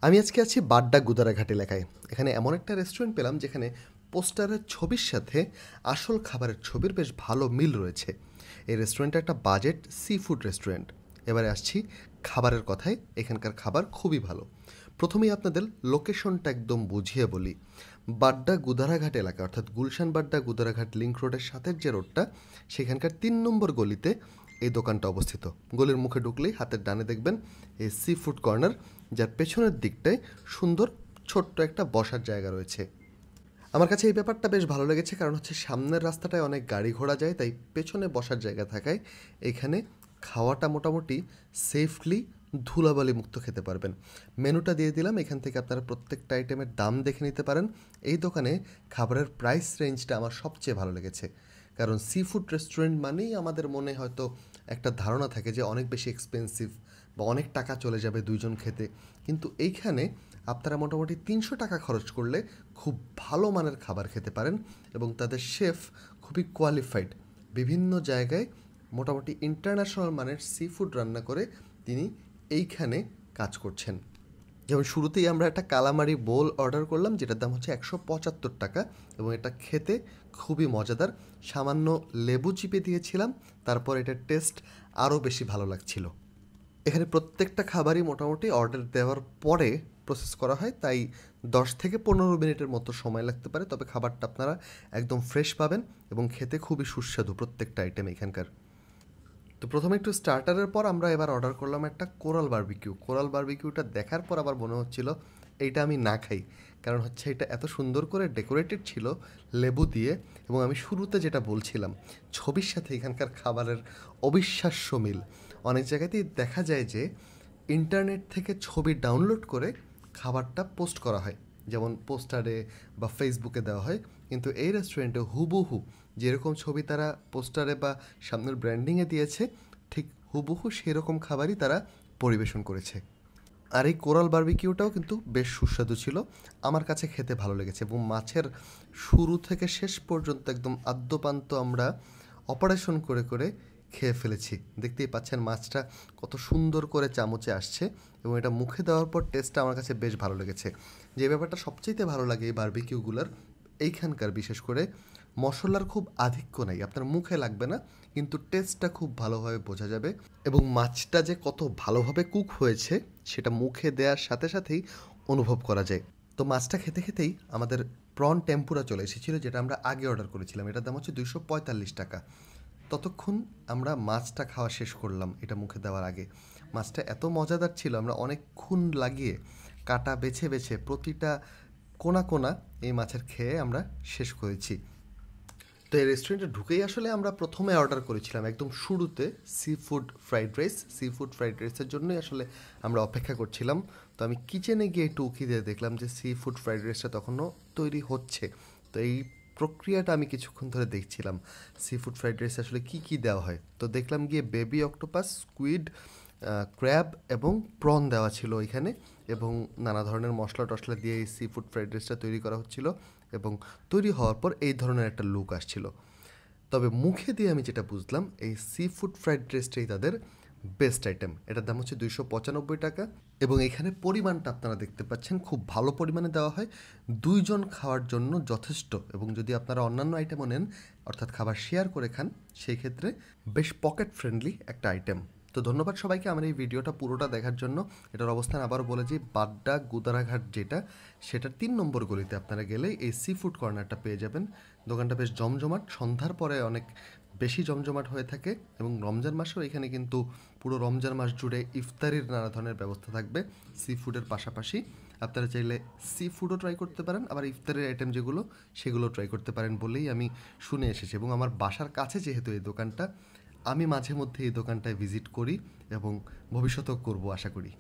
আমি আজকে আছি বাড্ডা গুদারাঘাট এলাকায়। এখানে এমন একটা রেস্টুরেন্ট পেলাম যেখানে পোস্টারের ছবির সাথে আসল খাবারের ছবির বেশ ভালো মিল রয়েছে। এই রেস্টুরেন্টটা একটা বাজেট সি ফুড রেস্টুরেন্ট। এবারে আসছি খাবারের কথায়। এখানকার খাবার খুবই ভালো। প্রথমেই আপনাদের লোকেশনটা একদম বুঝিয়ে বলি। বাড্ডা গুদারাঘাট এলাকা অর্থাৎ গুলশান বাড্ডা গুদারাঘাট লিংক রোডের সাথের যে রোডটা, সেখানকার ৩ নম্বর গলিতে এই দোকানটা অবস্থিত। গলির মুখে ঢুকলেই হাতের ডানে দেখবেন এই সি ফুড কর্নার, যার পেছনের দিকটায় সুন্দর ছোট্ট একটা বসার জায়গা রয়েছে। আমার কাছে এই ব্যাপারটা বেশ ভালো লেগেছে, কারণ হচ্ছে সামনের রাস্তাটায় অনেক গাড়ি ঘোড়া যায়, তাই পেছনে বসার জায়গা থাকায় এখানে খাওয়াটা মোটামুটি সেফলি ধুলাবালি মুক্ত খেতে পারবেন। মেনুটা দিয়ে দিলাম, এখান থেকে আপনারা প্রত্যেকটা আইটেমের দাম দেখে নিতে পারেন। এই দোকানে খাবারের প্রাইস রেঞ্জটা আমার সবচেয়ে ভালো লেগেছে, কারণ সি ফুড রেস্টুরেন্ট মানেই আমাদের মনে হয়তো একটা ধারণা থাকে যে অনেক বেশি এক্সপেন্সিভ বা অনেক টাকা চলে যাবে দুইজন খেতে, কিন্তু এইখানে আপনারা মোটামুটি ৩০০ টাকা খরচ করলে খুব ভালো মানের খাবার খেতে পারেন এবং তাদের শেফ খুবই কোয়ালিফাইড। বিভিন্ন জায়গায় মোটামুটি ইন্টারন্যাশনাল মানের সি ফুড রান্না করে তিনি এইখানে কাজ করছেন। যেমন শুরুতেই আমরা একটা কালামারি বোল অর্ডার করলাম, যেটার দাম হচ্ছে ১৭৫ টাকা এবং এটা খেতে খুবই মজাদার। সামান্য লেবু চিপে দিয়েছিলাম, তারপর এটার টেস্ট আরও বেশি ভালো লাগছিল। এখানে প্রত্যেকটা খাবারই মোটামুটি অর্ডার দেওয়ার পরে প্রসেস করা হয়, তাই ১০ থেকে ১৫ মিনিটের মতো সময় লাগতে পারে, তবে খাবারটা আপনারা একদম ফ্রেশ পাবেন এবং খেতে খুবই সুস্বাদু প্রত্যেকটা আইটেম এখানকার। তো প্রথমে একটু স্টার্টারের পর আমরা এবার অর্ডার করলাম একটা কোরাল বারবিকিউ। কোরাল বারবিকিউটা দেখার পর আবার মনে হচ্ছিল এইটা আমি না খাই, কারণ হচ্ছে এটা এত সুন্দর করে ডেকোরেটেড ছিল লেবু দিয়ে, এবং আমি শুরুতে যেটা বলছিলাম ছবির সাথে এখানকার খাবারের অবিশ্বাস্য মিল। অনেক জায়গাতেই দেখা যায় যে ইন্টারনেট থেকে ছবি ডাউনলোড করে খাবারটা পোস্ট করা হয়, যেমন পোস্টারে বা ফেসবুকে দেওয়া হয়, কিন্তু এই রেস্টুরেন্টে হুবহু যেরকম ছবি তারা পোস্টারে বা সামনের ব্র্যান্ডিংয়ে দিয়েছে, ঠিক হুবহু সেরকম খাবারই তারা পরিবেশন করেছে। আর এই কোরাল বারবিকিউটাও কিন্তু বেশ সুস্বাদু ছিল, আমার কাছে খেতে ভালো লেগেছে, এবং মাছের শুরু থেকে শেষ পর্যন্ত একদম আদ্যপান্ত আমরা অপারেশন করে করে খেয়ে ফেলেছি। দেখতেই পাচ্ছেন মাছটা কত সুন্দর করে চামচে আসছে, এবং এটা মুখে দেওয়ার পর টেস্টটা আমার কাছে বেশ ভালো লেগেছে। যে ব্যাপারটা সবচেয়ে ভালো লাগে এই বারবিকিউগুলোর, এইখানকার বিশেষ করে মশলার খুব আধিক্য নেই, আপনার মুখে লাগবে না, কিন্তু টেস্টটা খুব ভালোভাবে বোঝা যাবে, এবং মাছটা যে কত ভালোভাবে কুক হয়েছে সেটা মুখে দেওয়ার সাথে সাথেই অনুভব করা যায়। তো মাছটা খেতে খেতেই আমাদের প্রন টেম্পুরা চলে এসেছিলো, যেটা আমরা আগে অর্ডার করেছিলাম। এটার দাম হচ্ছে ২৪৫ টাকা। ততক্ষণ আমরা মাছটা খাওয়া শেষ করলাম এটা মুখে দেওয়ার আগে। মাছটা এত মজাদার ছিল, আমরা অনেকক্ষণ লাগিয়ে কাটা বেছে বেছে প্রতিটা কোনা কোনা এই মাছের খেয়ে আমরা শেষ করেছি। তো এই রেস্টুরেন্টে ঢুকেই আসলে আমরা প্রথমে অর্ডার করেছিলাম একদম শুরুতে sea food fried rice. Sea food fried রাইসের জন্যই আসলে আমরা অপেক্ষা করছিলাম। তো আমি কিচেনে গিয়ে একটু উকি দিয়ে দেখলাম যে সি ফুড ফ্রাইড রাইসটা তখনও তৈরি হচ্ছে। তো এই প্রক্রিয়াটা আমি কিছুক্ষণ ধরে দেখছিলাম, সি ফুড ফ্রাইড রাইস আসলে কী কী দেওয়া হয়। তো দেখলাম গিয়ে বেবি অক্টোপাস, স্কুইড, ক্র্যাব এবং প্রন দেওয়া ছিল এখানে, এবং নানা ধরনের মশলা টশলা দিয়ে এই সি ফুড ফ্রাইড রাইসটা তৈরি করা হচ্ছিল, এবং তৈরি হওয়ার পর এই ধরনের একটা লুক আসছিল। তবে মুখে দিয়ে আমি যেটা বুঝলাম, এই সি ফুড ফ্রাইড রাইসটাই তাদের বেস্ট আইটেম। এটার দাম হচ্ছে ২৯৫ টাকা, এবং এখানে পরিমাণটা আপনারা দেখতে পাচ্ছেন খুব ভালো পরিমাণে দেওয়া হয়, ২ জন খাওয়ার জন্য যথেষ্ট। এবং যদি আপনারা অন্যান্য আইটেমও নেন, অর্থাৎ খাবার শেয়ার করে খান, সেই ক্ষেত্রে বেশ পকেট ফ্রেন্ডলি একটা আইটেম। তো ধন্যবাদ সবাইকে আমার এই ভিডিওটা পুরোটা দেখার জন্য। এটার অবস্থান আবারও বলে যে বাড্ডা গুদারাঘাট যেটা, সেটার ৩ নম্বর গলিতে আপনারা গেলে এই সি ফুড কর্নারটা পেয়ে যাবেন। দোকানটা বেশ জমজমাট, সন্ধ্যার পরে অনেক বেশি জমজমাট হয়ে থাকে, এবং রমজান মাসেও এখানে কিন্তু পুরো রমজান মাস জুড়ে ইফতারির নানা ধরনের ব্যবস্থা থাকবে। সি ফুডের পাশাপাশি আপনারা চাইলে সি ফুডও ট্রাই করতে পারেন, আবার ইফতারের আইটেম যেগুলো সেগুলো ট্রাই করতে পারেন বলেই আমি শুনে এসেছি। এবং আমার বাসার কাছে যেহেতু এই দোকানটা, আমি মাঝে মধ্যে এই দোকানটায় ভিজিট করি এবং ভবিষ্যতেও করব আশা করি।